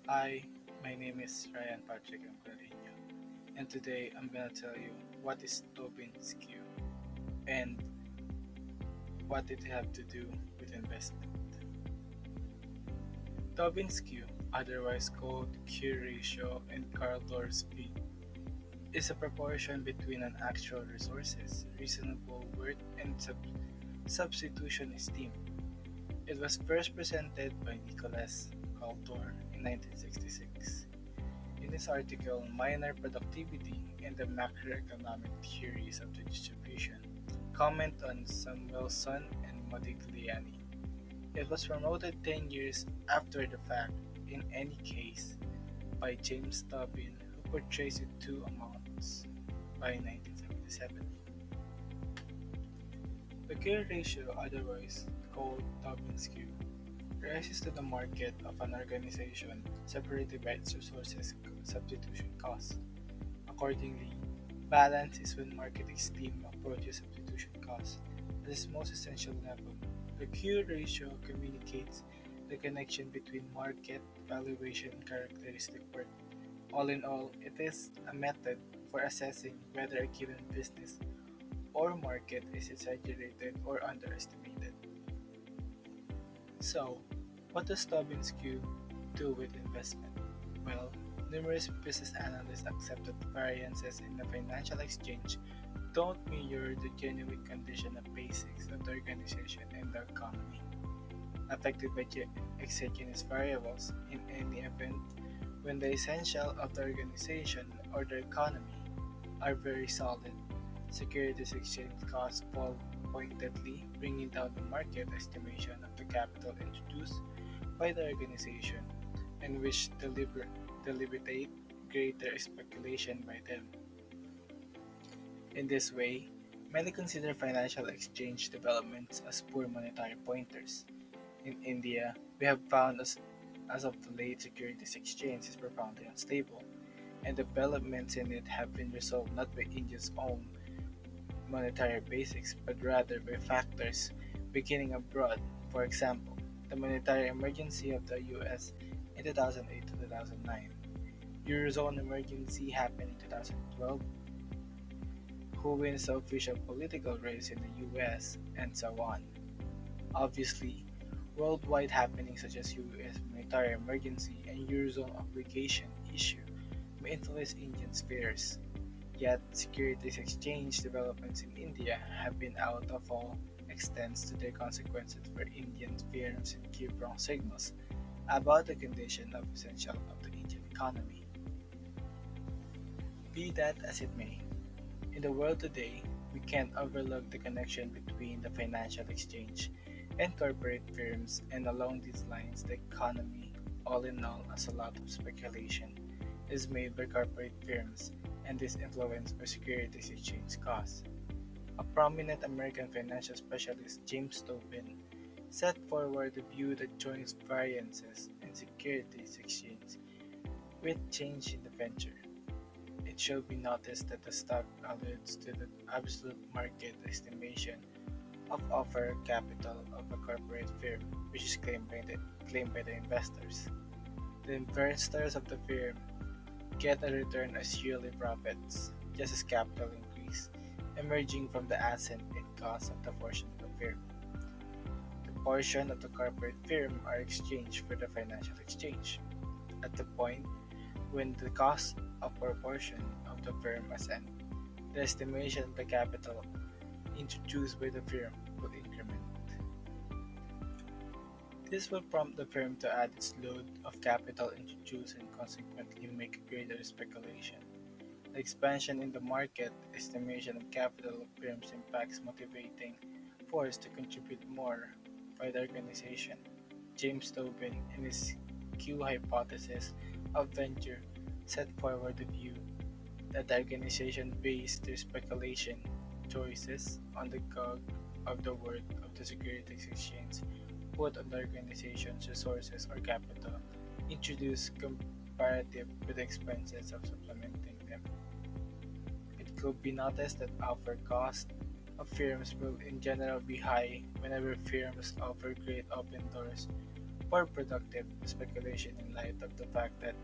Hi, my name is Ryan Patrick Amcarino, and today I'm gonna tell you what is Tobin skew and what it have to do with investment. Tobin skew, otherwise called Q ratio in Cardor speed, is a proportion between an actual resources, reasonable worth, and substitution esteem. It was first presented by Nicholas Caldor in 1966. In his article Minor Productivity and the Macroeconomic Theories of the Distribution, comment on Samuelson and Modigliani. It was promoted 10 years after the fact, in any case, by James Tobin, who portrays it two amounts by 1977. The K ratio, otherwise called Tobin skew, rises to the market of an organization separated by its resources substitution costs. Accordingly, balance is when market esteem approaches substitution costs at its most essential level. The Q ratio communicates the connection between market valuation and characteristic worth. All in all, it is a method for assessing whether a given business or market is exaggerated or underestimated. So, what does Tobin's Q do with investment? Well, numerous business analysts accept that variances in the financial exchange don't mirror the genuine condition of basics of the organization and the economy. Affected by exogenous variables, in any event, when the essential of the organization or the economy are very solid, securities exchange costs fall pointedly, bringing down the market estimation of the capital introduced by the organization and which deliberate greater speculation by them. In this way, many consider financial exchange developments as poor monetary pointers. In India, we have found as of the late securities exchange is profoundly unstable, and developments in it have been resolved not by India's own monetary basics but rather by factors beginning abroad. For example, the monetary emergency of the US in 2008 to 2009, Eurozone emergency happened in 2012, who wins the official political race in the US, and so on. Obviously, worldwide happenings such as US monetary emergency and Eurozone obligation issue may influence Indian fears. Yet, securities exchange developments in India have been out of all extents to their consequences for Indian firms and give wrong signals about the condition of essential of the Indian economy. Be that as it may, in the world today, we can't overlook the connection between the financial exchange and corporate firms, and along these lines, the economy, all in all, as a lot of speculation, is made by corporate firms, and is influenced by securities exchange costs. A prominent American financial specialist, James Tobin, set forward the view that joins variances in securities exchange with change in the venture. It should be noticed that the stock alludes to the absolute market estimation of offer capital of a corporate firm, which is claimed by the investors. The investors of the firm get a return as yearly profits, just as capital increase, emerging from the asset and cost of the portion of the firm. The portion of the corporate firm are exchanged for the financial exchange. At the point when the cost of proportion of the firm as end, the estimation of the capital introduced by the firm will increment. This will prompt the firm to add its load of capital introduced and consequently make greater speculation. The expansion in the market estimation of capital of firms impacts motivating force to contribute more by the organization. James Tobin, in his Q hypothesis of venture, set forward the view that the organization based their speculation choices on the cog of the worth of the securities exchange put on the organization's resources or capital, introduce comparative with the expenses of supplementing them. It could be noticed that offer cost of firms will in general be high whenever firms offer great open doors more productive speculation in light of the fact that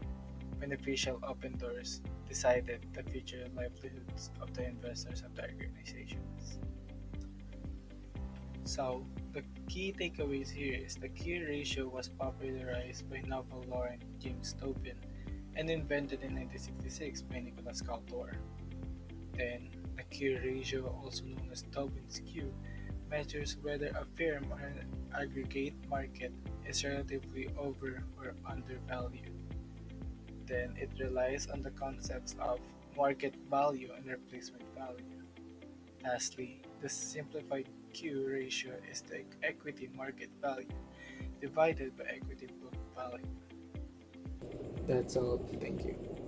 beneficial open doors decided the future livelihoods of the investors of the organizations. So, the key takeaways here is the key ratio was popularized by Nobel laureate James Tobin and invented in 1966 by Nicholas Caldor. Then, the Q ratio, also known as Tobin's Q, measures whether a firm or an aggregate market is relatively over or undervalued. Then, it relies on the concepts of market value and replacement value. Lastly, the simplified Q ratio is the equity market value divided by equity book value. That's all. Thank you.